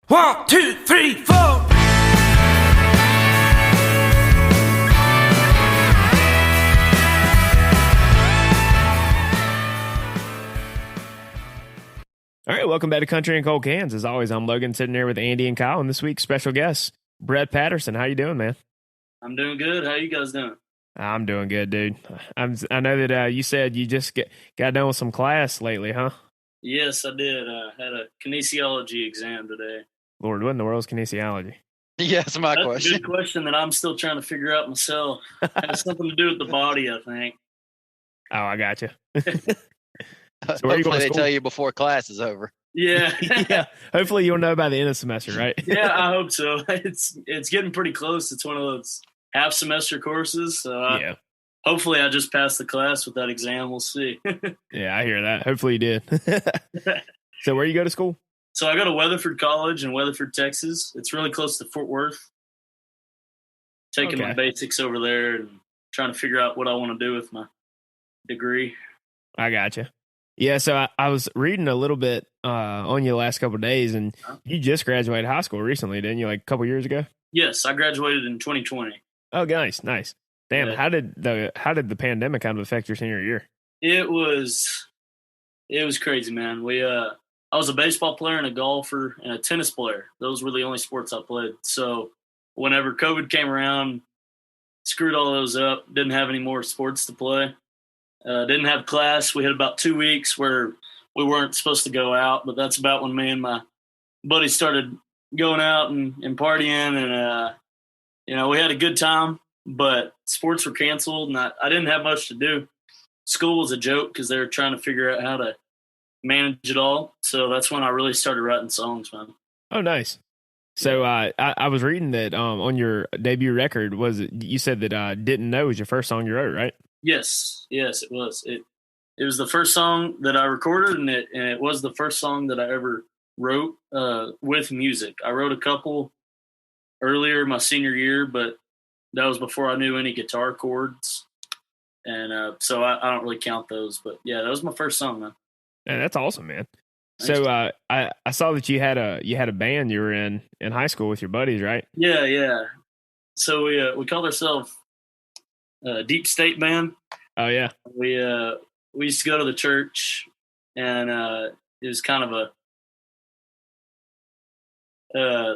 1, 2, 3, 4. All right, welcome back to Country and Cold Cans. As always, I'm Logan, sitting here with Andy and Kyle, and this week's special guest, Brett Patterson. How you doing, man? I'm doing good. How you guys doing? I'm doing good, dude. I know that you said you just got done with some class lately, huh? Yes, I did. Had a kinesiology exam today. Lord, what in the world is kinesiology? Yeah, that's my That's question. a good question that I'm still trying to figure out myself. It has something to do with the body, I think. Oh, I got you. So hopefully they tell you before class is over. Yeah. Yeah. Hopefully you'll know by the end of the semester, right? Yeah, I hope so. It's getting pretty close. It's one of those half semester courses. So yeah. Hopefully I just passed the class with that exam. We'll see. Yeah, I hear that. Hopefully you did. So where you go to school? So I go to Weatherford College in Weatherford, Texas. It's really close to Fort Worth. Taking my basics over there and trying to figure out what I want to do with my degree. I gotcha. Yeah, so I was reading a little bit on you the last couple of days, and you just graduated high school recently, didn't you? Like a couple years ago? Yes, I graduated in 2020. Oh, nice. Damn, yeah. How did the pandemic kind of affect your senior year? It was crazy, man. I was a baseball player and a golfer and a tennis player. Those were the only sports I played. So whenever COVID came around, screwed all those up. Didn't have any more sports to play. Didn't have class. We had about 2 weeks where we weren't supposed to go out, but that's about when me and my buddies started going out and partying, and we had a good time. But sports were canceled, and I didn't have much to do. School was a joke because they were trying to figure out how to manage it all. So that's when I really started writing songs, man. Oh, nice. So I was reading that on your debut record, you said that Didn't Know was your first song you wrote, right? Yes, it was. It was the first song that I recorded, and it was the first song that I ever wrote with music. I wrote a couple earlier my senior year, but that was before I knew any guitar chords, and so I don't really count those. But yeah, that was my first song, man. Yeah, that's awesome, man. Thanks. So I saw that you had a band you were in high school with your buddies, right? Yeah. So we called ourselves Deep State Band. Oh yeah. We used to go to the church, and it was kind of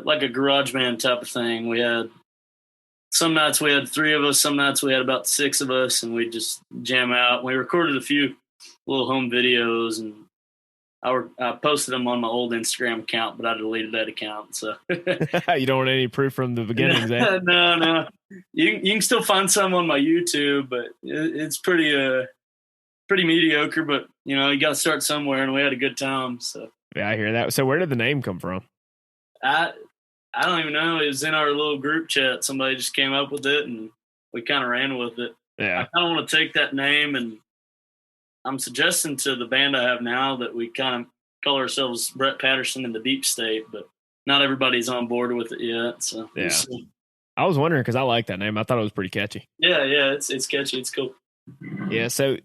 like a garage band type of thing. We had some nights we had 3 of us, some nights we had about 6 of us, and we just jam out. We recorded a few little home videos, and I posted them on my old Instagram account, but I deleted that account. So you don't want any proof from the beginnings, eh? No. You can still find some on my YouTube, but it's pretty mediocre. But you got to start somewhere, and we had a good time. So yeah, I hear that. So where did the name come from? I don't even know. It was in our little group chat. Somebody just came up with it, and we kind of ran with it. Yeah, I kind of want to take that name, and I'm suggesting to the band I have now that we kind of call ourselves Brett Patterson in the Deep State, but not everybody's on board with it yet. So yeah, I was wondering because I like that name. I thought it was pretty catchy. Yeah, it's catchy. It's cool. Yeah. So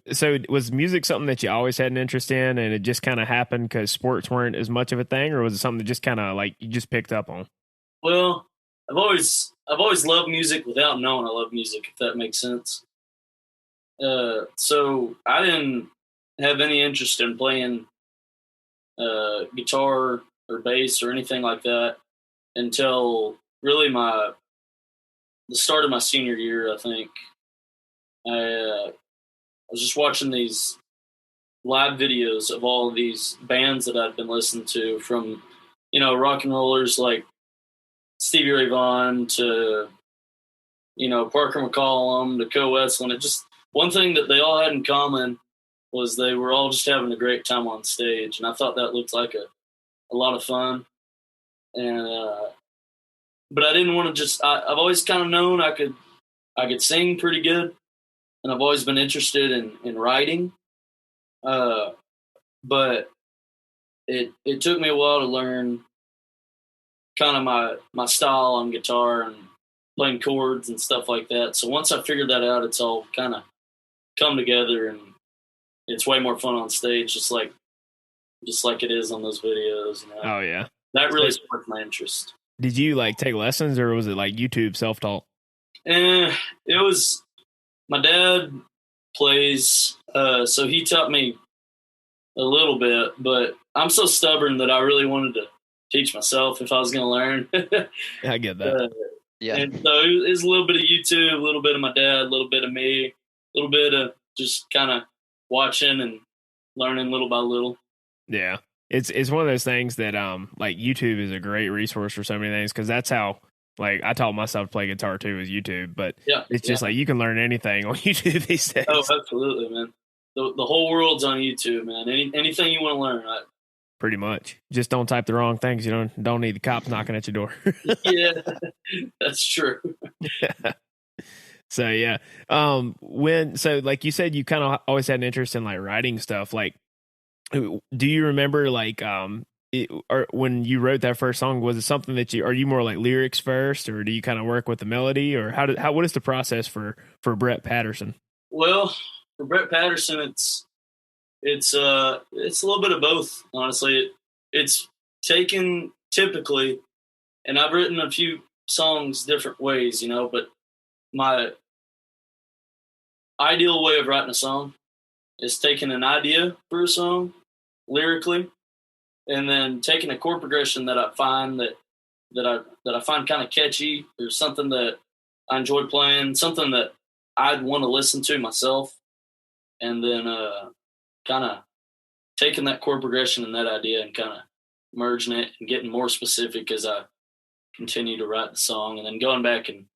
was music something that you always had an interest in, and it just kind of happened because sports weren't as much of a thing, or was it something that just kind of like you just picked up on? Well, I've always loved music without knowing I love music, if that makes sense. So I didn't have any interest in playing guitar or bass or anything like that until really the start of my senior year. I think I was just watching these live videos of all of these bands that I'd been listening to, from rock and rollers like Stevie Ray Vaughan to Parker McCollum to Co Westland. It just, one thing that they all had in common was they were all just having a great time on stage, and I thought that looked like a lot of fun. And but I didn't want to just. I've always kind of known I could sing pretty good, and I've always been interested in writing. But it took me a while to learn kind of my style on guitar and playing chords and stuff like that. So once I figured that out, it's all kind of come together, and it's way more fun on stage, just like it is on those videos. Oh yeah. that really sparked my interest. Did you like take lessons, or was it like YouTube self-taught? It was, my dad plays, so he taught me a little bit, but I'm so stubborn that I really wanted to teach myself if I was going to learn. I get that. Yeah. And so it was a little bit of YouTube, a little bit of my dad, a little bit of me, a little bit of just kind of watching and learning little by little. Yeah. It's one of those things that like YouTube is a great resource for so many things, because that's how like I taught myself to play guitar too, with YouTube. But it's just like you can learn anything on YouTube these days. Oh, absolutely, man. The whole world's on YouTube, man. Anything you want to learn, right? Pretty much. Just don't type the wrong things. You don't need the cops knocking at your door. Yeah, that's true. So yeah, so like you said, you kind of always had an interest in like writing stuff. Like, do you remember like or when you wrote that first song, was it something that are you more like lyrics first, or do you kind of work with the melody, or what is the process for Brett Patterson? Well, for Brett Patterson, it's a little bit of both, honestly. It's taken typically, and I've written a few songs different ways, but my ideal way of writing a song is taking an idea for a song lyrically, and then taking a chord progression that I find that I find kind of catchy, or something that I enjoy playing, something that I'd want to listen to myself, and then kind of taking that chord progression and that idea and kind of merging it and getting more specific as I continue to write the song, and then going back and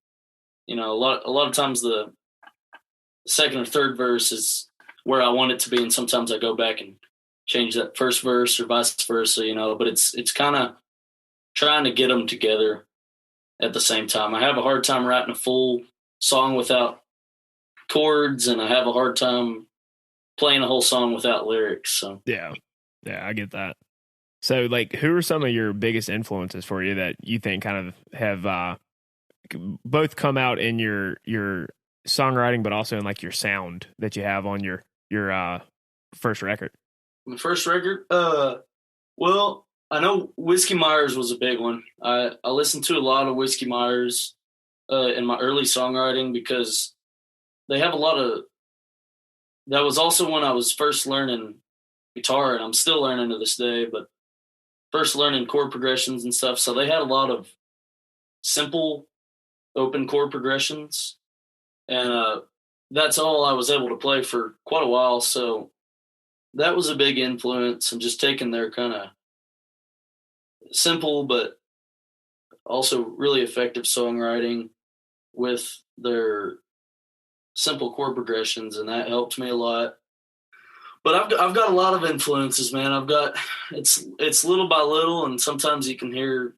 a lot of times the second or third verse is where I want it to be, and sometimes I go back and change that first verse or vice versa, but it's kind of trying to get them together at the same time. I have a hard time writing a full song without chords, and I have a hard time playing a whole song without lyrics. So yeah, I get that. So like, who are some of your biggest influences for you that you think kind of have both come out in your songwriting, but also in like your sound that you have on your first record? The first record, well, I know Whiskey Myers was a big one. I listened to a lot of Whiskey Myers in my early songwriting, because they have a lot of. That was also when I was first learning guitar, and I'm still learning to this day, but first learning chord progressions and stuff. So they had a lot of simple open chord progressions, and that's all I was able to play for quite a while. So that was a big influence, and just taking their kind of simple but also really effective songwriting with their simple chord progressions, and that helped me a lot. But I've got a lot of influences, man. I've got it's little by little, and sometimes you can hear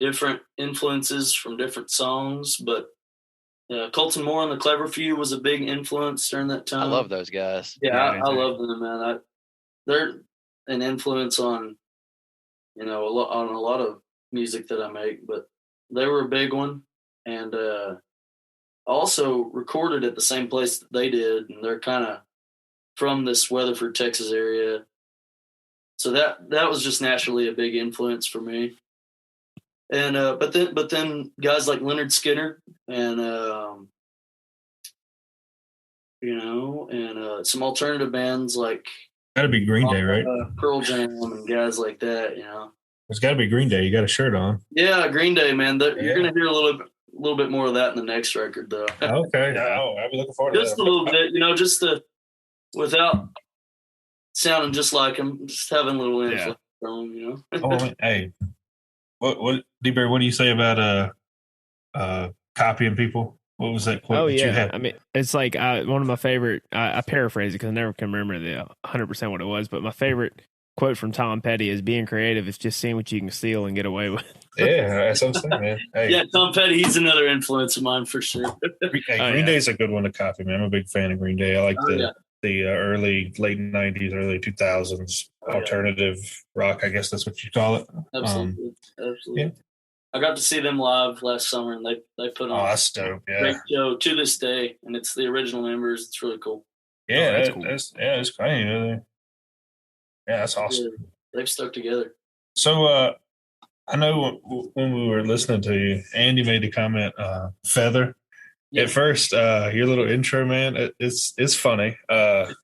different influences from different songs. But Colton Moore and the Clever Few was a big influence during that time. I love those guys. Yeah, I love them, man. They're an influence on a lot of music that I make, but they were a big one, and also recorded at the same place that they did, and they're kind of from this Weatherford, Texas area. So that was just naturally a big influence for me. And but then guys like Leonard Skinner and some alternative bands like gotta be Green Day, right? Pearl Jam and guys like that, It's got to be Green Day. You got a shirt on. Yeah, Green Day, man. You're gonna hear a little bit more of that in the next record, though. Okay, I'll be looking forward to that. Just a little bit, just without sounding just like him, just having a little influence from him, Oh, hey, what D-Bear, what do you say about copying people? What was that quote that you had? I mean, it's like one of my favorite. I paraphrase it because I never can remember the 100% what it was, but my favorite quote from Tom Petty is, "Being creative is just seeing what you can steal and get away with." Yeah, that's what I'm saying, man. Hey. Yeah, Tom Petty, he's another influence of mine for sure. Green Day's a good one to copy, man. I'm a big fan of Green Day. I like the early, late 90s, early 2000s alternative rock. I guess that's what you call it. Absolutely. Yeah. I got to see them live last summer, and they put on that's dope. Yeah, great show to this day, and it's the original members. It's really cool. Yeah, that's cool. It's great. Yeah, that's awesome. Yeah, they've stuck together. So, I know when we were listening to you, Andy made the comment, "Feather." Yeah. At first, your little intro, man, it's funny. When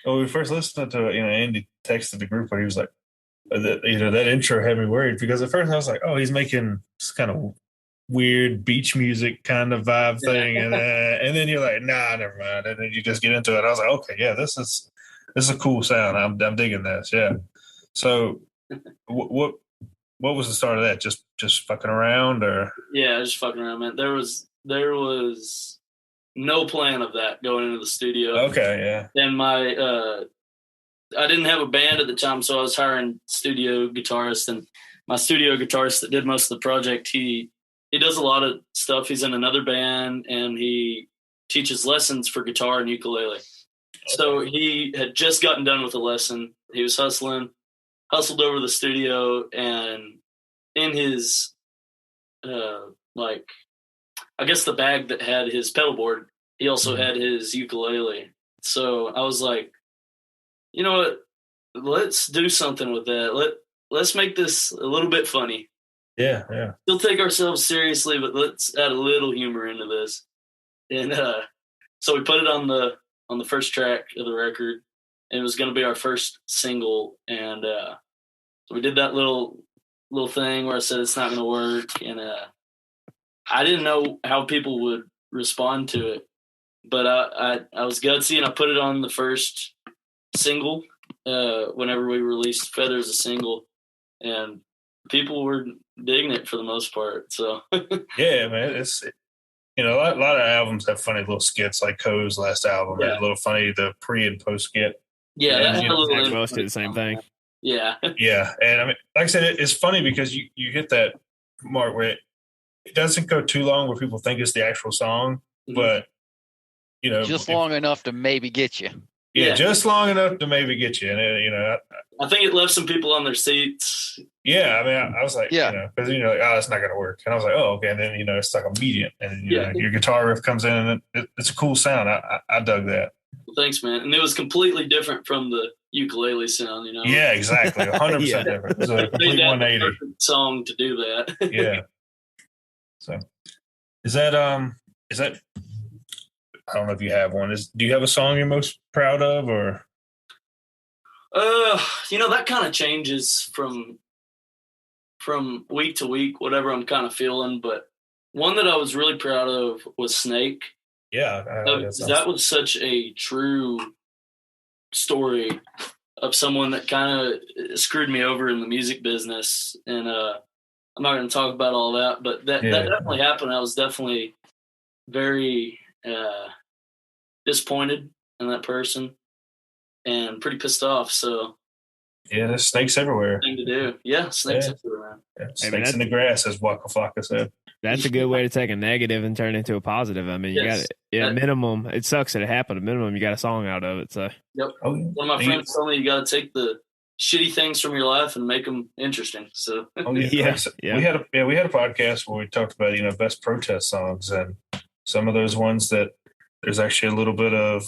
we first listened to it, Andy texted the group, and he was like, that intro had me worried because at first I was like, oh, he's making this kind of weird beach music kind of vibe thing, and then you're like, nah, never mind, and then you just get into it. I was like, okay, yeah, this is a cool sound. I'm digging this, yeah. So, what was the start of that? Just fucking around, or just fucking around, man. There was no plan of that going into the studio. Okay, yeah. And I didn't have a band at the time, so I was hiring studio guitarists, and my studio guitarist that did most of the project, he does a lot of stuff. He's in another band, and he teaches lessons for guitar and ukulele. So he had just gotten done with a lesson. He was hustled over to the studio, and in his, I guess the bag that had his pedal board, he also had his ukulele. So I was like, you know what? Let's do something with that. Let's make this a little bit funny. Yeah, yeah. Still take ourselves seriously, but let's add a little humor into this. And so we put it on the first track of the record, and it was going to be our first single. And so we did that little thing where I said it's not going to work, and I didn't know how people would respond to it, but I was gutsy, and I put it on the first single whenever we released Feather as a single, and people were digging it for the most part. So yeah, man, it's a lot of albums have funny little skits, like Co's last album had a little funny the pre and post skit. Yeah, that had a little. Most did the same thing. Yeah, yeah, and I mean, like I said, it's funny because you hit that mark where it doesn't go too long where people think it's the actual song, but just long enough to maybe get you. Yeah, just long enough to maybe get you. And, I think it left some people on their seats. Yeah, I mean, I was like, because, oh, it's not going to work. And I was like, oh, okay. And then, it's like immediate. And, your guitar riff comes in, and it's a cool sound. I dug that. Well, thanks, man. And it was completely different from the ukulele sound, Yeah, exactly. 100% different. It was a complete 180. Song to do that. Yeah. So, is that, I don't know if you have one. Do you have a song you're most proud of, or? That kind of changes from week to week, whatever I'm kind of feeling. But one that I was really proud of was Snake. Yeah, that was such a true story of someone that kind of screwed me over in the music business, and I'm not going to talk about all that, but that definitely happened. I was definitely very disappointed in that person and pretty pissed off. So yeah, there's snakes everywhere. Thing to do. Yeah, snakes everywhere. Yeah, snakes in the grass, as Waka Flocka said. That's a good way to take a negative and turn it into a positive. I mean, you got it. Yeah, minimum. It sucks that it happened. At minimum, you got a song out of it. So yep. Oh, yeah. One of my friends told me you got to take the shitty things from your life and make them interesting. So we had a podcast where we talked about best protest songs, and some of those ones that there's actually a little bit of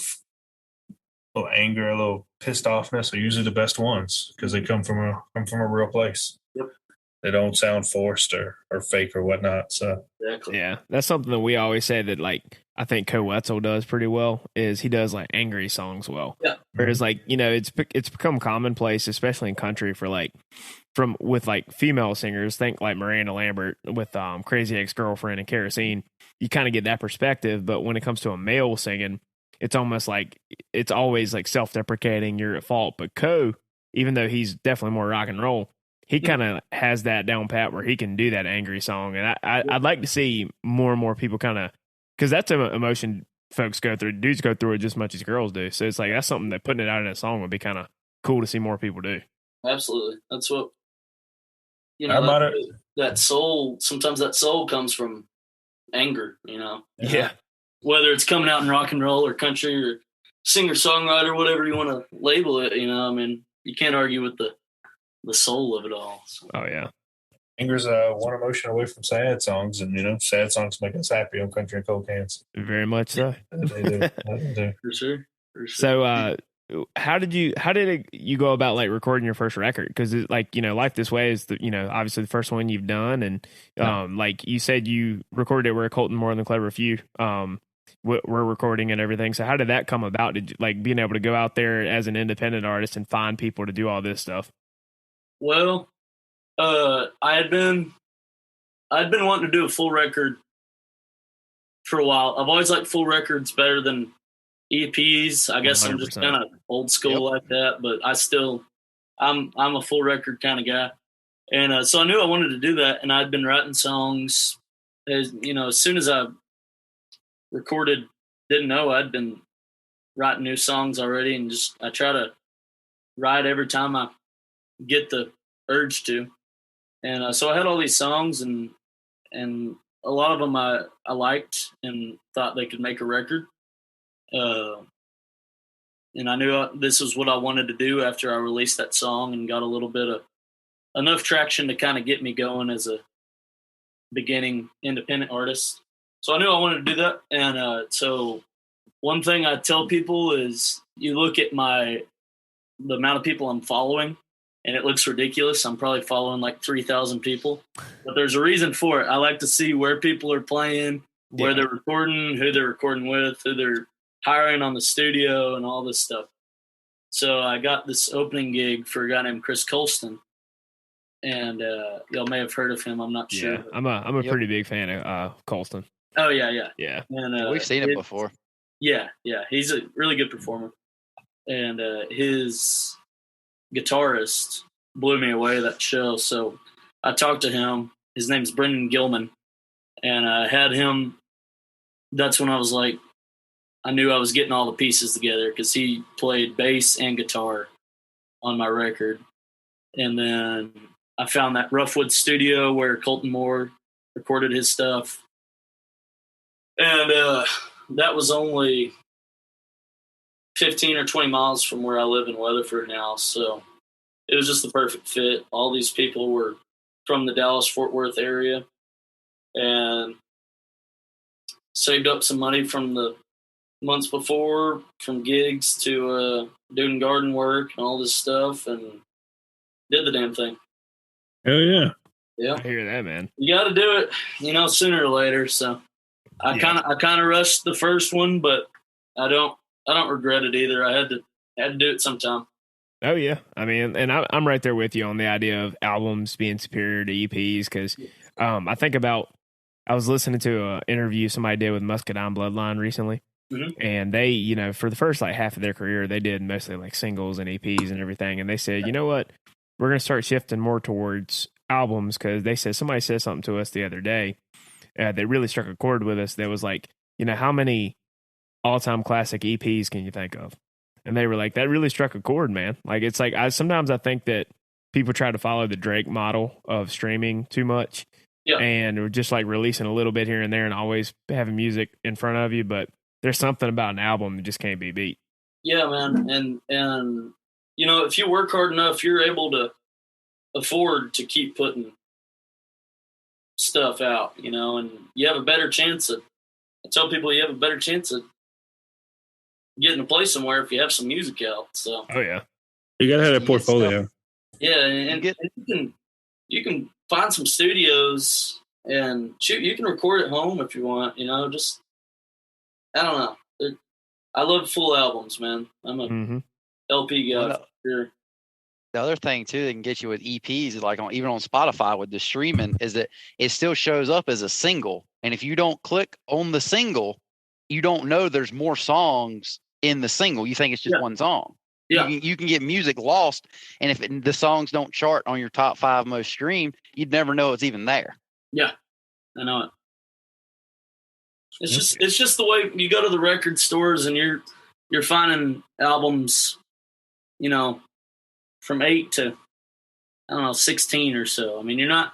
anger, a little pissed offness are usually the best ones because they come from a real place. Yep. They don't sound forced or fake or whatnot. So exactly. Yeah, that's something that we always say that I think Co Wetzel does pretty well is he does angry songs well. Yeah. Whereas it's become commonplace, especially in country with female singers. Think like Miranda Lambert with Crazy Ex-Girlfriend and Kerosene. You kind of get that perspective, but when it comes to a male singing, it's almost it's always self-deprecating, you're at fault. But Co, even though he's definitely more rock and roll, he kind of has that down pat where he can do that angry song. And I'd like to see more and more people because that's an emotion folks go through. Dudes go through it just as much as girls do. So it's that's something that putting it out in a song would be kind of cool to see more people do. Absolutely. That's what, that soul, sometimes that soul comes from anger, Yeah. Whether it's coming out in rock and roll or country or singer-songwriter, whatever you want to label it, I mean, you can't argue with the soul of it all. So. Oh, yeah. Anger's one emotion away from sad songs, and, sad songs make us happy on Country and Cold Cans. Very much so. They do. For sure. So, how did you go about like recording your first record? Because like, you know, Life This Way is the, you know, obviously the first one you've done, and like you said, you recorded it where Colton More and the Clever Few were recording and everything. So how did that come about? Did you, like, being able to go out there as an independent artist and find people to do all this stuff? Well, I'd been wanting to do a full record for a while. I've always liked full records better than EPs. I guess 100%. I'm just kind of old school like that, but I'm a full record kind of guy. And so I knew I wanted to do that, and I'd been writing songs. As soon as I recorded Didn't Know, I'd been writing new songs already, and I try to write every time I get the urge to. And so I had all these songs, and a lot of them I liked and thought they could make a record. And I knew this was what I wanted to do after I released that song and got a little bit of enough traction to kind of get me going as a beginning independent artist. So I knew I wanted to do that. And so one thing I tell people is, you look at the amount of people I'm following, and it looks ridiculous. I'm probably following like 3,000 people, but there's a reason for it. I like to see where people are playing, where they're recording, who they're recording with, who they're hiring on the studio, and all this stuff. So I got this opening gig for a guy named Chris Colston, and y'all may have heard of him. I'm not sure. I'm a pretty big fan of Colston. Oh yeah. And we've seen him before. Yeah, he's a really good performer, and his guitarist blew me away that show. So I talked to him. His name's Brendan Gilman, and I had him. That's when I was like, I knew I was getting all the pieces together, because he played bass and guitar on my record. And then I found that Roughwood studio where Colton Moore recorded his stuff. And that was only 15 or 20 miles from where I live in Weatherford now. So it was just the perfect fit. All these people were from the Dallas-Fort Worth area, and saved up some money from the months before from gigs to doing garden work and all this stuff, and did the damn thing. Hell yeah. Yeah. I hear that, man. You got to do it, sooner or later. So I kind of rushed the first one, but I don't regret it either. I had to do it sometime. Oh yeah. I mean, and I'm right there with you on the idea of albums being superior to EPs, because I think about, I was listening to an interview somebody did with Muscadine Bloodline recently. Mm-hmm. And they, for the first like half of their career, they did mostly like singles and EPs and everything. And they said, you know what, we're going to start shifting more towards albums, because they said, somebody said something to us the other day that really struck a chord with us. That was like, how many all-time classic EPs can you think of? And they were like, that really struck a chord, man. Like, it's like, sometimes I think that people try to follow the Drake model of streaming too much. Yeah. And we're just like releasing a little bit here and there and always having music in front of you. But there's something about an album that just can't be beat. Yeah, man. And if you work hard enough, you're able to afford to keep putting stuff out, and you have a better chance of, I tell people, you have a better chance of getting to play somewhere if you have some music out. So. Oh yeah. You got to have a portfolio. Yeah. And you can find some studios and shoot, you can record at home if you want, just, I don't know. I love full albums, man. I'm a LP guy for sure. The other thing too that can get you with EPs is like even on Spotify with the streaming is that it still shows up as a single. And if you don't click on the single, you don't know there's more songs in the single. You think it's just one song. Yeah. You can get music lost. And if the songs don't chart on your top 5 most streamed, you'd never know it's even there. Yeah, I know it. It's just the way you go to the record stores and you're finding albums, from 8 to 16 or so. I mean, you're not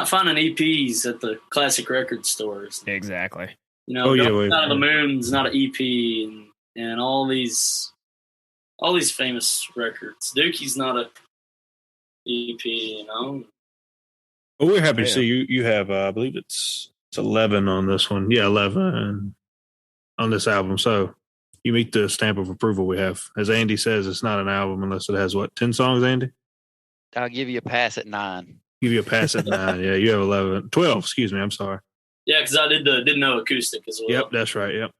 finding EPs at the classic record stores. Exactly. Out of the Moon's not an EP, and all these famous records. Dookie's not a EP, Well, we're happy to see you have I believe it's 11 on this one. Yeah, 11 on this album. So you meet the stamp of approval we have. As Andy says, it's not an album unless it has 10 songs, Andy? I'll give you a pass at 9. Give you a pass at 9. Yeah, you have 11. 12, excuse me. I'm sorry. Yeah, because I didn't know acoustic as well. Yep, that's right. Yep.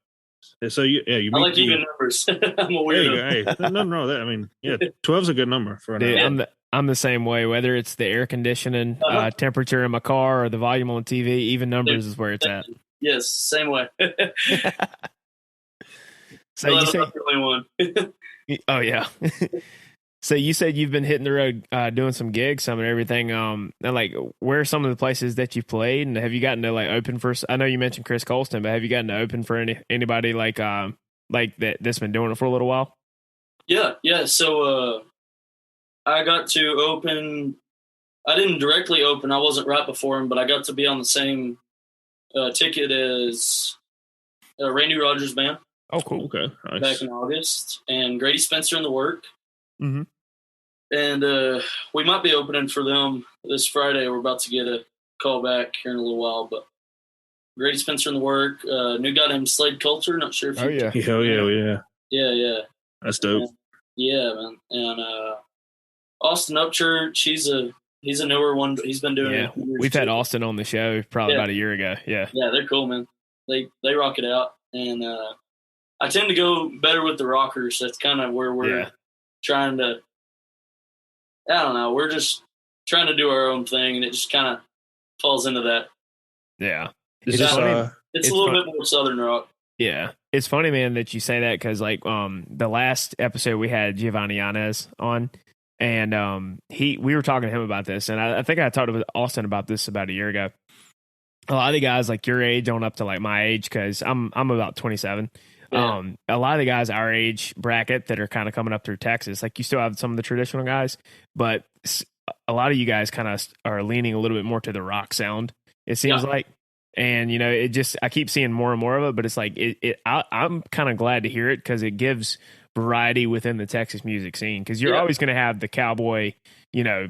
And so you I like even numbers. I'm a weirdo. Hey, nothing wrong with that. I mean, yeah, 12's a good number for an album. I'm the same way. Whether it's the air conditioning temperature in my car or the volume on the TV, even numbers is where it's at. Yes, same way. So you say, oh yeah. So you said you've been hitting the road, doing some gigs, some and everything. And like, where are some of the places that you've played, and have you gotten to like open for? I know you mentioned Chris Colston, but have you gotten to open for anybody like that's been doing it for a little while? Yeah. So I got to open. I didn't directly open. I wasn't right before him, but I got to be on the same ticket as Randy Rogers Band. Oh, cool. Okay. Nice. Back in August, and Grady Spencer in the Work. Mm-hmm. And we might be opening for them this Friday. We're about to get a call back here in a little while, but Grady Spencer in the Work. New guy named Slade Culture. Not sure if Yeah. That's dope. Yeah, man. And Austin Upchurch. He's a newer one, but he's been doing it. We've had Austin on the show probably about a year ago. Yeah, they're cool, man. They rock it out, and I tend to go better with the rockers. That's kind of where we're trying to. I don't know. We're just trying to do our own thing, and it just kind of falls into that. Yeah, it's a little bit more Southern rock. Yeah, it's funny, man, that you say that because like the last episode we had Giovanni Yanez on, and we were talking to him about this, and I think I talked to Austin about this about a year ago. A lot of the guys like your age on up to like my age, because I'm about 27. Yeah. A lot of the guys our age bracket that are kind of coming up through Texas, like you still have some of the traditional guys, but a lot of you guys kind of are leaning a little bit more to the rock sound, it seems like. And, you know, it just, I keep seeing more and more of it, but it's like, I'm kind of glad to hear it because it gives variety within the Texas music scene. Because you're always going to have the cowboy, you know,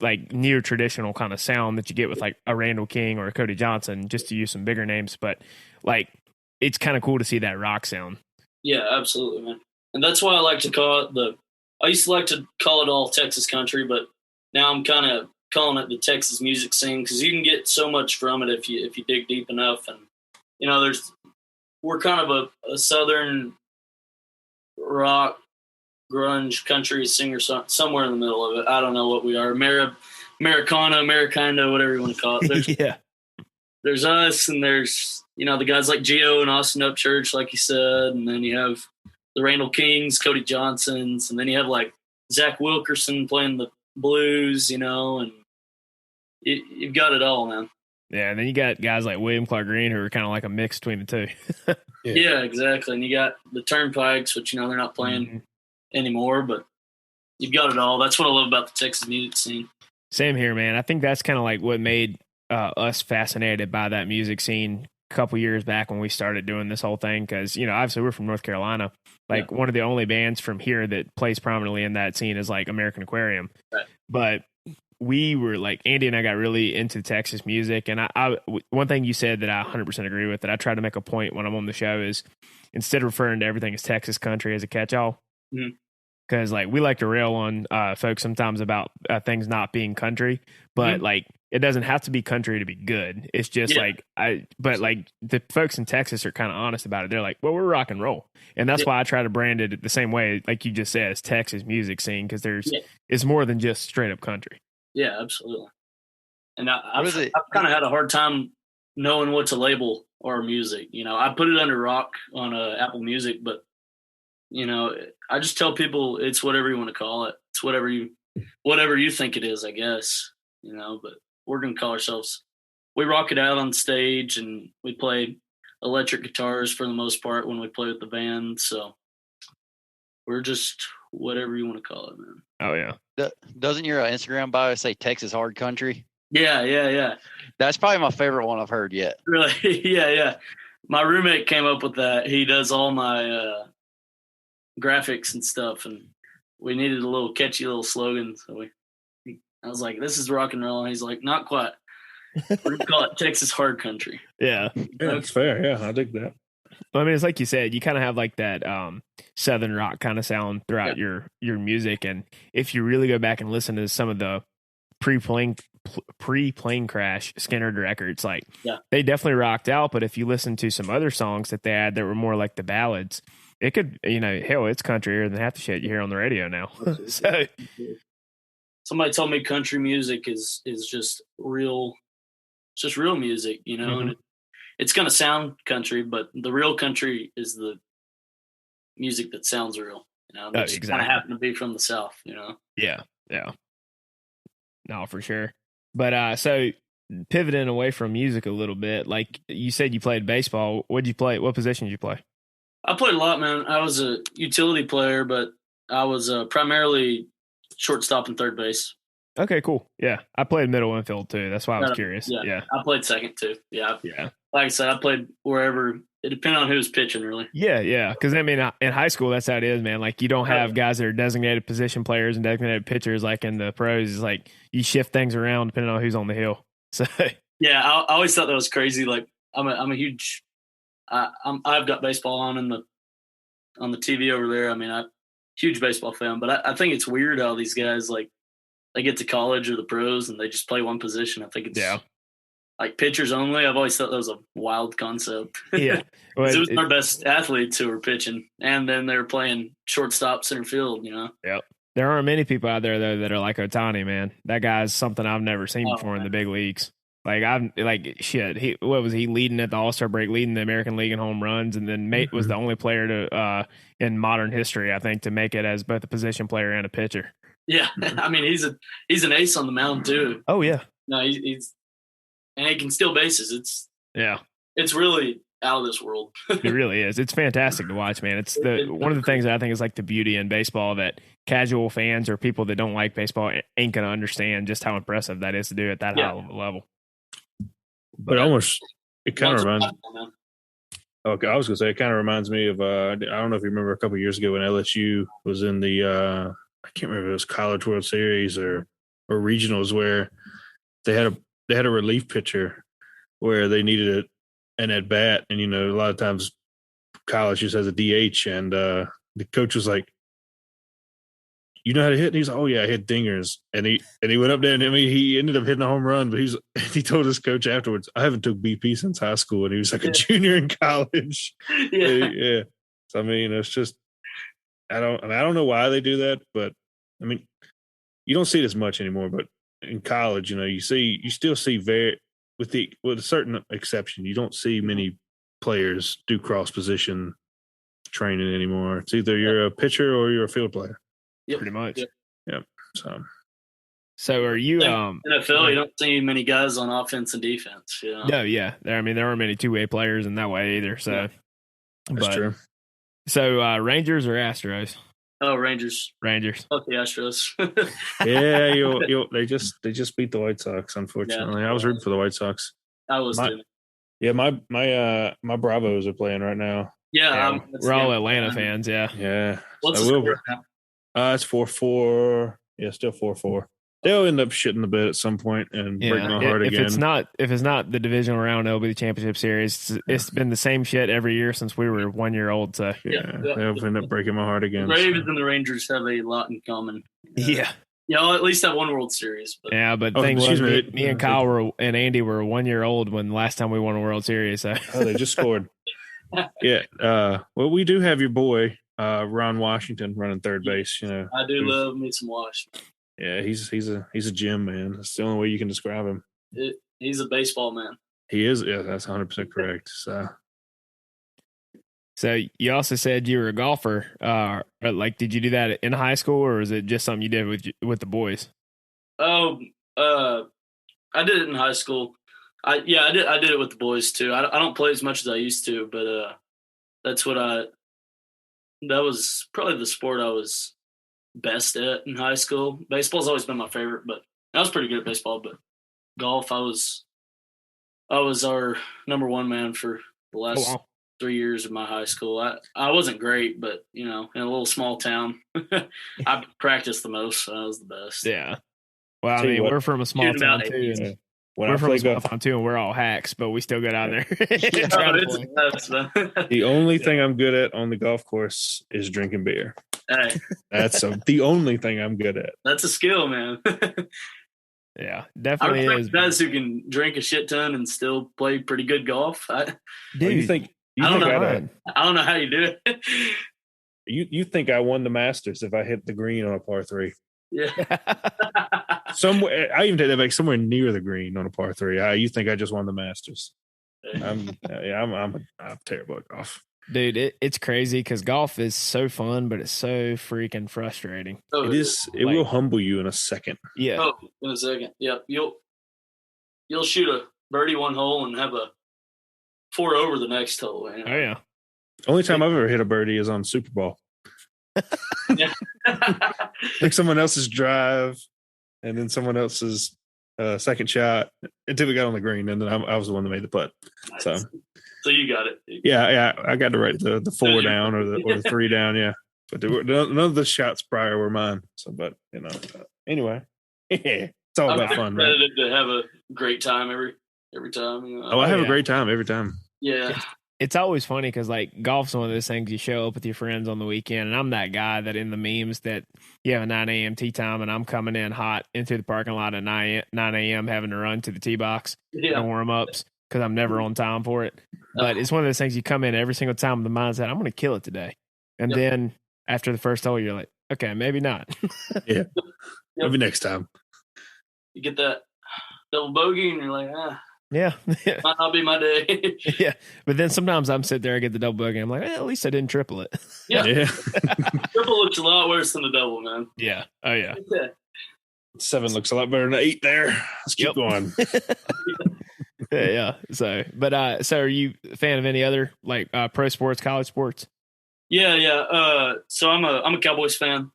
like near traditional kind of sound that you get with like a Randall King or a Cody Johnson, just to use some bigger names. But like, it's kind of cool to see that rock sound. Yeah, absolutely, man. And that's why I like to call it I used to like to call it all Texas country, but now I'm kind of calling it the Texas music scene because you can get so much from it if you dig deep enough. And, you know, we're kind of a Southern rock, grunge, country singer, somewhere in the middle of it. I don't know what we are. Americana, Americano, whatever you want to call it. There's us, and there's, you know, the guys like Gio and Austin Upchurch, like you said, and then you have the Randall Kings, Cody Johnsons, and then you have like Zach Wilkerson playing the blues, you know, and you've got it all, man. Yeah, and then you got guys like William Clark Green who are kind of like a mix between the two. Yeah, exactly. And you got the Turnpikes, which, you know, they're not playing anymore, but you've got it all. That's what I love about the Texas music scene. Same here, man. I think that's kind of like what made us fascinated by that music scene a couple years back when we started doing this whole thing. Because, you know, obviously we're from North Carolina. Like one of the only bands from here that plays prominently in that scene is like American Aquarium. Right. But we were like, Andy and I got really into Texas music. And I one thing you said that I 100% agree with, that I try to make a point when I'm on the show, is instead of referring to everything as Texas country as a catch-all, because like we like to rail on folks sometimes about things not being country, but like it doesn't have to be country to be good. It's just but like the folks in Texas are kind of honest about it. They're like, well, we're rock and roll. And that's why I try to brand it the same way, like you just said, as Texas music scene, because it's more than just straight up country. Yeah, absolutely. And I've kind of had a hard time knowing what to label our music. You know, I put it under rock on Apple Music, but, you know, I just tell people it's whatever you want to call it. It's whatever you think it is, I guess, you know, but we're going to call ourselves, we rock it out on stage, and we play electric guitars for the most part when we play with the band. So we're just whatever you want to call it, man. Oh, yeah. Doesn't your Instagram bio say Texas hard country? Yeah. That's probably my favorite one I've heard yet. Really? Yeah. My roommate came up with that. He does all my graphics and stuff, and we needed a little catchy little slogan. So I was like, this is rock and roll. And he's like, not quite. We're going to call it Texas hard country. Yeah. That's fair. Yeah, I dig that. I mean, it's like you said, you kind of have like that southern rock kind of sound throughout your music, and if you really go back and listen to some of the pre-plane crash Skinner records, like they definitely rocked out. But if you listen to some other songs that they had that were more like the ballads, it could, hell, it's countryer than half the shit you hear on the radio now. So somebody told me country music is just real. It's just real music, and it's going to sound country, but the real country is the music that sounds real. That just kind of happen to be from the South. Yeah. No, for sure. But so pivoting away from music a little bit, like you said, you played baseball. What'd you play? What position did you play? I played a lot, man. I was a utility player, but I was primarily shortstop and third base. Okay, cool. Yeah, I played middle infield too. That's why I was curious. Yeah, I played second too. Yeah. Like I said, I played wherever. It depended on who was pitching, really. Yeah. Because I mean, in high school, that's how it is, man. Like you don't have guys that are designated position players and designated pitchers like in the pros. It's like you shift things around depending on who's on the hill. So yeah, I always thought that was crazy. Like I'm a huge. I've got baseball on the TV over there. I mean, I'm a huge baseball fan, but I think it's weird how these guys like they get to college or the pros and they just play one position. I think it's like pitchers only. I've always thought that was a wild concept. Yeah, well, it was our best athletes who were pitching, and then they were playing shortstop, center field. Yeah, there aren't many people out there though that are like Ohtani. Man, that guy's something I've never seen before in the big leagues. Like shit. What was he leading at the All-Star break, leading the American League in home runs, and then was the only player to in modern history, I think, to make it as both a position player and a pitcher. Yeah, I mean he's an ace on the mound too. Oh yeah, no, he's and he can steal bases. It's really out of this world. It really is. It's fantastic to watch, man. It's one of the things that I think is like the beauty in baseball that casual fans or people that don't like baseball ain't gonna understand just how impressive that is to do at that high of a level. But it kind of reminds. Okay, I was gonna say it kind of reminds me of. I don't know if you remember a couple of years ago when LSU was in the. I can't remember if it was College World Series or regionals where they had a relief pitcher where they needed an at bat, and a lot of times college just has a DH, and the coach was like, "You know how to hit?" And he's like, "Oh yeah, I hit dingers." And he went up there, and I mean, he ended up hitting a home run. But he told his coach afterwards, "I haven't took BP since high school," and he was like a junior in college. Yeah. So I mean, it's just I don't know why they do that, but I mean, you don't see it as much anymore. But in college, you still see with a certain exception, you don't see many players do cross position training anymore. It's either you're a pitcher or you're a field player. Yep. Pretty much. Yep. So are you NFL? You don't see many guys on offense and defense. No, yeah. There aren't many two-way players in that way either. So that's true. So Rangers or Astros? Oh, Rangers. Fuck the Astros. Yeah, they just beat the White Sox. Unfortunately, I was rooting for the White Sox. I was too. Yeah, my Bravos are playing right now. Yeah, we're all Atlanta fans. Yeah. What's the score now? It's 4-4. Yeah, still 4-4. They'll end up shitting the bed at some point and break my heart again. If it's not the divisional round, it'll be the championship series. It's been the same shit every year since we were 1 year old. So they'll end up breaking my heart again. The Ravens and the Rangers have a lot in common. At least that one World Series. But. Yeah, but the thing was, me and Kyle and Andy were 1 year old when last time we won a World Series. So. They just scored. Yeah. Well, we do have your boy Ron Washington running third base. I do love me some Washington. Yeah, he's a gym man. That's the only way you can describe him. He's a baseball man. He is. Yeah, that's 100% correct. So you also said you were a golfer. Did you do that in high school, or is it just something you did with the boys? Oh, I did it in high school. I did it with the boys too. I don't play as much as I used to, but that was probably the sport I was best at in high school. Baseball's always been my favorite, but I was pretty good at baseball. But golf, I was our number one man for the last 3 years of my high school. I wasn't great, but in a little small town, I practiced the most, so I was the best. Yeah. Well, I mean, we're from a small town too. when We're I from play a small golf, town too, and we're all hacks, but we still go down there. Oh, Try to it's play. the best, man. the only thing I'm good at on the golf course is drinking beer. Hey, That's the only thing I'm good at. that's a skill, man. Yeah, I definitely respect is. guys who can drink a shit ton and still play pretty good golf. I Dude, you think I don't know. I'd, don't know how you do it. you think I won the Masters if I hit the green on a par 3? Yeah. Somewhere I even did that, like somewhere near the green on a par 3. You think I just won the Masters? I'm terrible at golf. Dude, it's crazy because golf is so fun, but it's so freaking frustrating. Oh, It is. It will humble you in a second. Yeah. Oh, in a second. Yep. You'll shoot a birdie one hole and have a 4 over the next hole. You know? Oh yeah. Only time I've ever hit a birdie is on Super Bowl. Yeah. Like someone else's drive, and then someone else's second shot until we got on the green, and then I was the one that made the putt. So you got it. yeah, I got to write the 4 down or the 3 down. Yeah, but none of the shots prior were mine. So, but anyway, it's all about fun, right? To have a great time every time. You know? Oh, I have a great time every time. Yeah. It's always funny because like golf's one of those things you show up with your friends on the weekend, and I'm that guy that in the memes that you have a 9 a.m. tee time, and I'm coming in hot into the parking lot at 9 a.m. having to run to the tee box and warm ups because I'm never on time for it. But it's one of those things you come in every single time with the mindset I'm going to kill it today, and then after the first hole you're like, okay, maybe not. Yeah, maybe next time. You get that double bogey, and you're like, Yeah. might not be my day. Yeah. But then sometimes I'm sitting there, I get the double bogey. I'm like, at least I didn't triple it. Yeah. Triple looks a lot worse than the double, man. Yeah. Oh, yeah. 7 looks a lot better than 8 there. Let's keep going. Yeah. So, but, so are you a fan of any other like pro sports, college sports? Yeah. So I'm a Cowboys fan.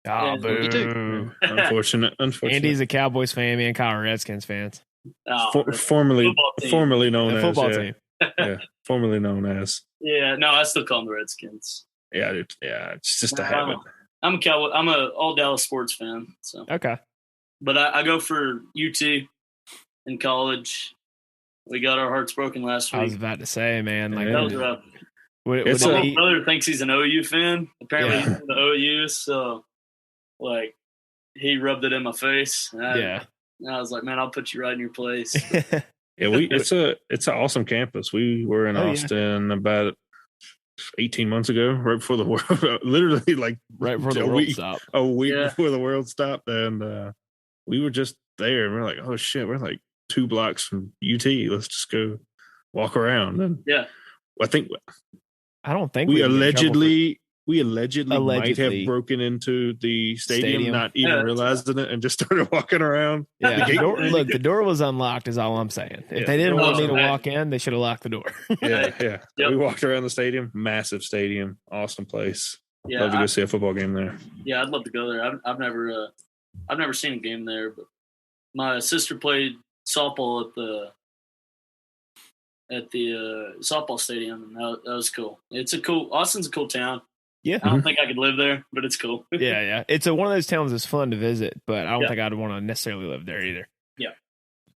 Oh, Me too. Unfortunate. Andy's a Cowboys fan, me and Kyle are Redskins fans. Formerly known as football team. Yeah, formerly known as. Yeah, no, I still call them the Redskins. Yeah, it's just a habit. I'm a Cowboy. I'm a all Dallas sports fan. So okay, but I go for UT in college. We got our hearts broken last week. I was about to say, man, like that was rough. My brother thinks he's an OU fan. Apparently, he's in the OU, so like he rubbed it in my face. And I was like, man, I'll put you right in your place. Yeah, it's an awesome campus. We were in Austin about 18 months ago, right before the world, literally like right before the world stopped. A week before the world stopped, and we were just there, and we're like, oh shit, we're like 2 blocks from UT. Let's just go walk around. And I don't think we allegedly might have broken into the stadium. Not even realizing it, and just started walking around. Yeah, the door was unlocked is all I'm saying. If they didn't want me to walk in, they should have locked the door. Yeah. Yep. We walked around the stadium, massive stadium, awesome place. Yeah, love to go see a football game there. Yeah, I'd love to go there. I've never seen a game there, but my sister played softball at the softball stadium, and that was cool. Austin's a cool town. Yeah, I don't think I could live there, but it's cool. Yeah. It's one of those towns that's fun to visit, but I don't think I'd want to necessarily live there either. Yeah.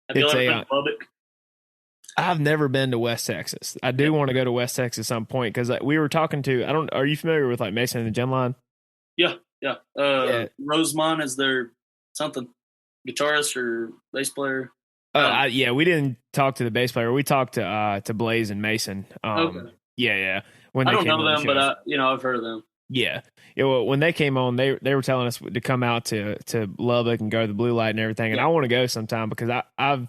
Have you ever been to Lubbock? I've never been to West Texas. I do want to go to West Texas at some point because we were talking to. Are you familiar with like Mason and the Gem Line? Yeah. Rosemont is their something guitarist or bass player. We didn't talk to the bass player. We talked to Blaze and Mason. Okay. Yeah. I don't know them, but I've heard of them. Yeah. Well, when they came on, they were telling us to come out to Lubbock and go to the Blue Light and everything. And I want to go sometime because I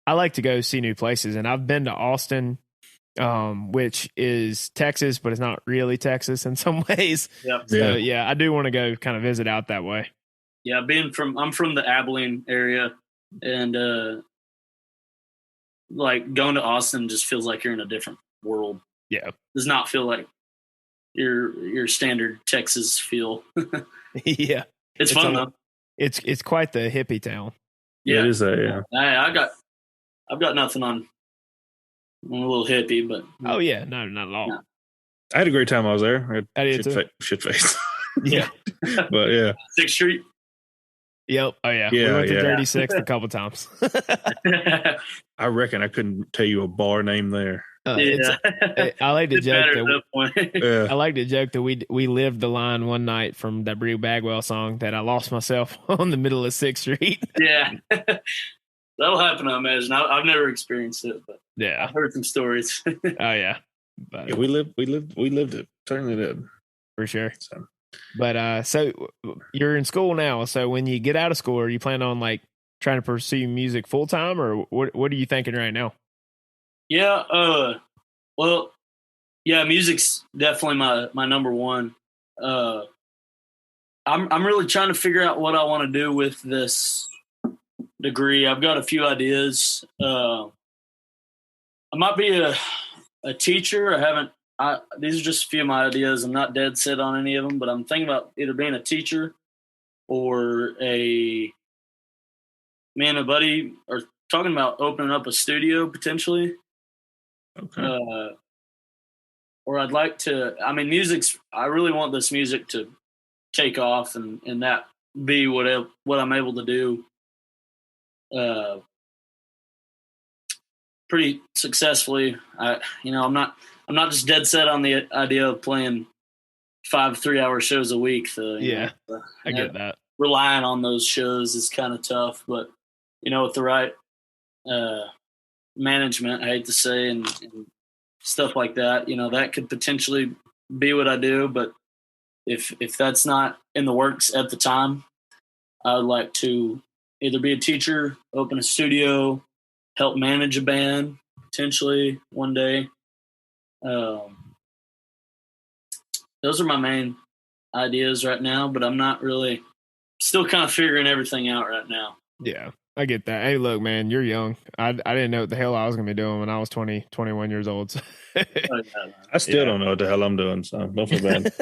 like to go see new places. And I've been to Austin, which is Texas, but it's not really Texas in some ways. Yep. So I do want to go kind of visit out that way. Yeah, I'm from the Abilene area, and like going to Austin just feels like you're in a different world. Yeah, does not feel like your standard Texas feel. Yeah, it's fun though. It's quite the hippie town. Yeah, it is. I've got nothing on. I'm a little hippie, but no, not at all. No. I had a great time. I was there. I did too. Shit face. Yeah, but yeah, 6th Street. Yep. Oh yeah. Yeah, We went to yeah. Dirty Sixth a couple times. I reckon I couldn't tell you a bar name there. I like to It's joke better at that that point. Yeah. I like to joke that we lived the line one night from that Brew Bagwell song that I lost myself on the middle of 6th Street. Yeah. That'll happen, I imagine. I've never experienced it, but Yeah. I've heard some stories. Oh yeah. But, Yeah, we lived it. Certainly did. for sure. So, But so you're in school now. So when you get out of school, are you planning on like trying to pursue music full time, or what are you thinking right now? Yeah, well, yeah, music's definitely my number one. I'm really trying to figure out what I want to do with this degree. I've got a few ideas. I might be a teacher. These are just a few of my ideas. I'm not dead set on any of them, but I'm thinking about either being a teacher or me and a buddy are talking about opening up a studio potentially. okay. Or I'd like to, I really want this music to take off and that be what I'm able to do pretty successfully. I'm not just dead set on the idea of playing 5 3-hour shows a week. I get that. Relying on those shows is kind of tough, but with the right management, I hate to say, and stuff like that, that could potentially be what I do. But if that's not in the works at the time, I would like to either be a teacher, open a studio, help manage a band potentially one day. Those are my main ideas right now, but I'm not really still kind of figuring everything out right now. Yeah, I get that. Hey, look, man, you're young. I didn't know what the hell I was going to be doing when I was 20, 21 years old. So. I still don't know what the hell I'm doing, so don't feel bad.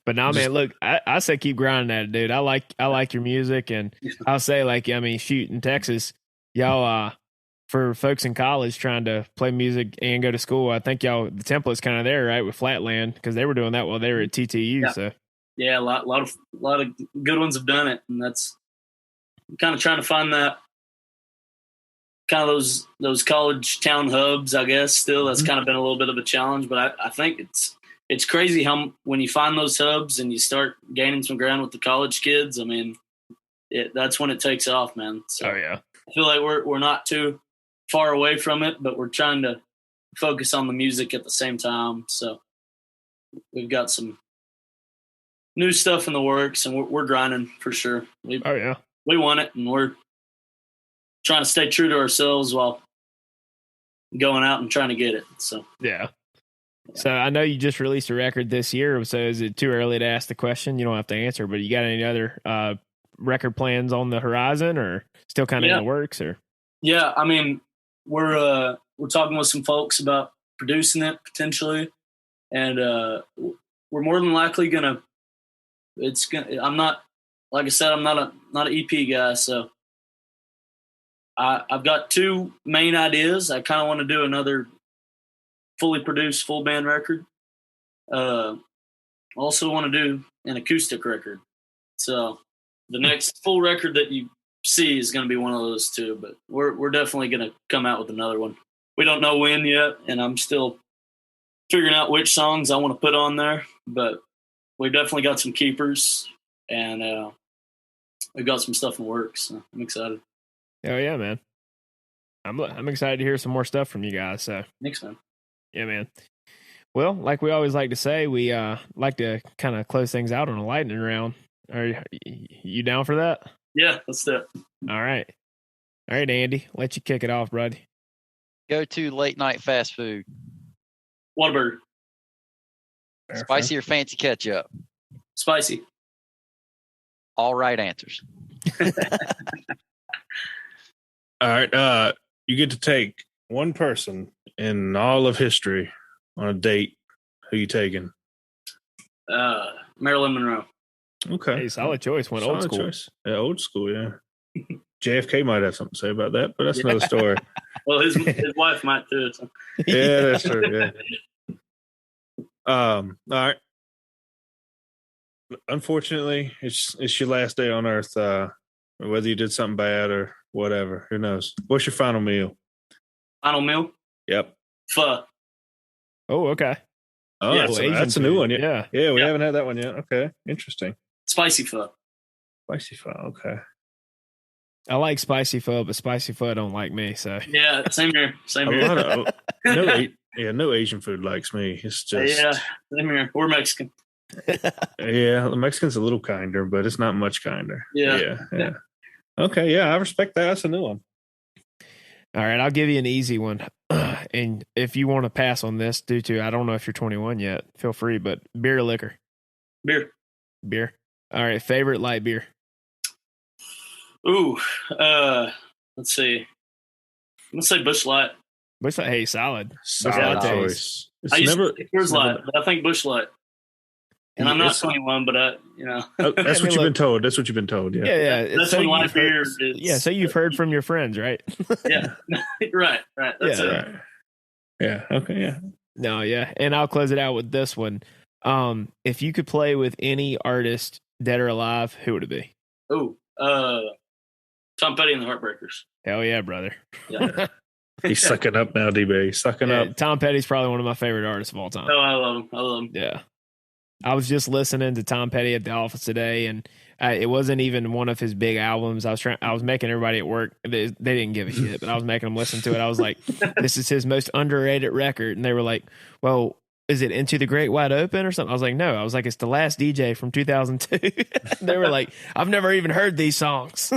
But now, man, look, I say keep grinding at it, dude. I like your music, and I'll say, like, I mean, shoot, in Texas, y'all, for folks in college trying to play music and go to school, I think y'all, the template's kind of there, right, with Flatland, because they were doing that while they were at TTU. Yeah. So yeah, a lot of good ones have done it, and that's kind of trying to find that kind of those college town hubs, I guess. Still, that's kind of been a little bit of a challenge, but I think it's crazy how when you find those hubs and you start gaining some ground with the college kids, I mean, that's when it takes off, man. So yeah, I feel like we're not too far away from it, but we're trying to focus on the music at the same time. So we've got some new stuff in the works, and we're grinding for sure. We want it, and we're trying to stay true to ourselves while going out and trying to get it. So yeah. So I know you just released a record this year. So is it too early to ask the question? You don't have to answer, but you got any other record plans on the horizon, or still kind of in the works? Or yeah, I mean, we're talking with some folks about producing it potentially, and we're more than likely gonna. I'm not, like I said, I'm not an EP guy, so I've got two main ideas. I kind of want to do another fully produced full band record. Also want to do an acoustic record. So the next full record that you see is going to be one of those two, but we're definitely going to come out with another one. We don't know when yet, and I'm still figuring out which songs I want to put on there, but we've definitely got some keepers, and we've got some stuff in the works. So I'm excited. Oh yeah, man. I'm excited to hear some more stuff from you guys. So thanks, man. Yeah, man. Well, like we always like to say, we like to kind of close things out on a lightning round. Are you down for that? Yeah, let's do it. All right, Andy, let you kick it off, bud. Go to late night fast food. Whataburger. Spicy or fancy ketchup? Spicy. All right answers. All right. You get to take one person in all of history on a date. Who you taking? Marilyn Monroe. Okay. Hey, solid choice. Went old school. Choice. Yeah, old school, yeah. JFK might have something to say about that, but that's another story. Well, his wife might too. So. Yeah, that's true. Yeah. All right. unfortunately, it's your last day on Earth. Whether you did something bad or whatever, who knows? What's your final meal? Final meal? Yep. Pho. Oh, okay. Oh, Yeah, that's a new food. one. Yeah. Yeah, we Yeah. haven't had that one yet. Okay, interesting. Spicy pho. Spicy pho. Okay. I like spicy pho, but spicy pho don't like me. So Yeah, same here. Same A here. lot of no Asian food likes me. It's just Yeah, same here. We're Mexican. yeah, the Mexican's a little kinder, but it's not much kinder. Yeah. Yeah. Okay, yeah, I respect that. That's a new one. all right, I'll give you an easy one. And if you want to pass on this, due to I don't know if you're 21 yet, feel free. But beer or liquor? Beer. Beer. All right, favorite light beer? Ooh, let's see. I'm gonna say Busch Light. Busch Light. Hey, solid. Solid Light choice. It's I used never. to say Coors Light, but I think Busch Light. And I'm not It's- 21, but That's I mean, what you've been look- told. That's what you've been told. Yeah. Yeah. That's So when you've light beer heard- is. Yeah, so you've heard from your friends, right? Yeah, right. That's Yeah. it. Right. Yeah. Okay. Yeah. No, yeah. And I'll close it out with this one. If you could play with any artist, dead or alive, who would it be? Oh, Tom Petty and the Heartbreakers. Hell yeah, brother. Yeah. He's sucking up now, DB. He's sucking Yeah, up. Tom Petty's probably one of my favorite artists of all time. Oh, I love him. I love him. Yeah. I was just listening to Tom Petty at the office today, and it wasn't even one of his big albums. I was making everybody at work. They didn't give a shit, but I was making them listen to it. I was like, "This is his most underrated record," and they were like, "Well, is it Into the Great Wide Open or something?" I was like, "No." I was like, "It's The Last DJ from 2002." They were like, "I've never even heard these songs."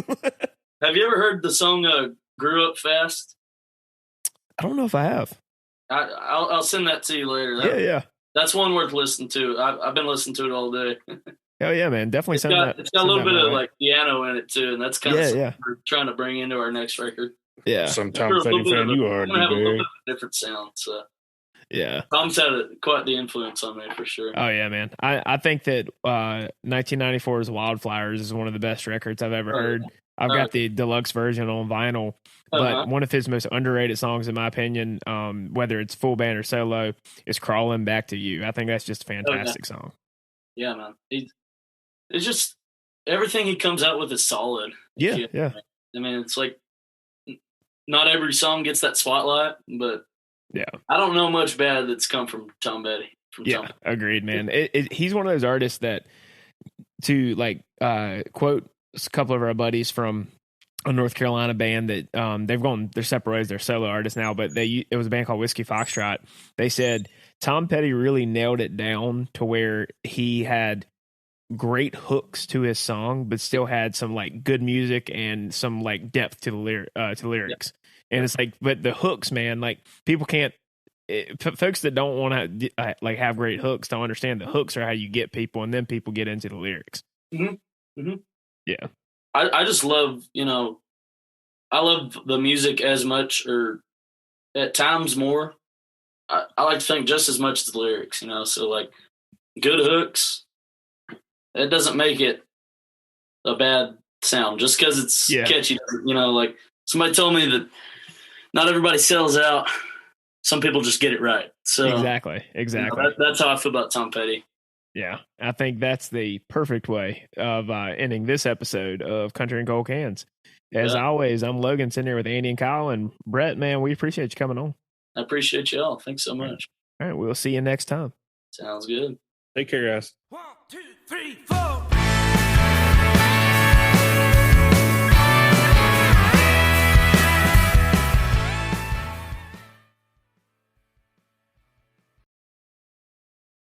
Have you ever heard the song "Grew Up Fast"? I don't know if I have. I'll send that to you later. Yeah. That's one worth listening to. I've been listening to it all day. Hell yeah, man. Definitely It's send got that. a little bit of like piano in it too, and that's kind of Yeah. we're trying to bring into our next record. Yeah. Some We're Tom a little Petty bit fan of a- you are, we're gonna have a little DB. bit of a different sound. So Yeah. Tom's had quite the influence on me for sure. Oh yeah, man. I think that 1994's Wildflowers is one of the best records I've ever heard. I've got the deluxe version on vinyl, but one of his most underrated songs, in my opinion, whether it's full band or solo, is "Crawling Back to You." I think that's just a fantastic song. Yeah, man. It's just everything he comes out with is solid. Yeah. I mean, it's like not every song gets that spotlight, but Yeah. I don't know much bad that's come from Tom Petty. Yeah, agreed, man. He's one of those artists that, to like quote a couple of our buddies from a North Carolina band that they've gone their separate ways. They're solo artists now, but it was a band called Whiskey Foxtrot. They said Tom Petty really nailed it down to where he had great hooks to his song, but still had some like good music and some like depth to the lyrics. Yeah. And it's like, but the hooks, man, like people can't. Folks that don't want to like have great hooks don't understand the hooks are how you get people, and then people get into the lyrics. Mm-hmm. Mm-hmm. Yeah, I just love I love the music as much, or at times more. I like to think just as much as the lyrics, So like good hooks, that doesn't make it a bad sound just because it's catchy. Like somebody told me that not everybody sells out. Some people just get it right. So exactly. That's how I feel about Tom Petty. Yeah, I think that's the perfect way of ending this episode of Country and Cold Cans. As always, I'm Logan, sitting here with Andy and Kyle, and Brett. Man, we appreciate you coming on. I appreciate y'all. Thanks so much. All right, we'll see you next time. Sounds good. Take care, guys. 1, 2, 3, 4.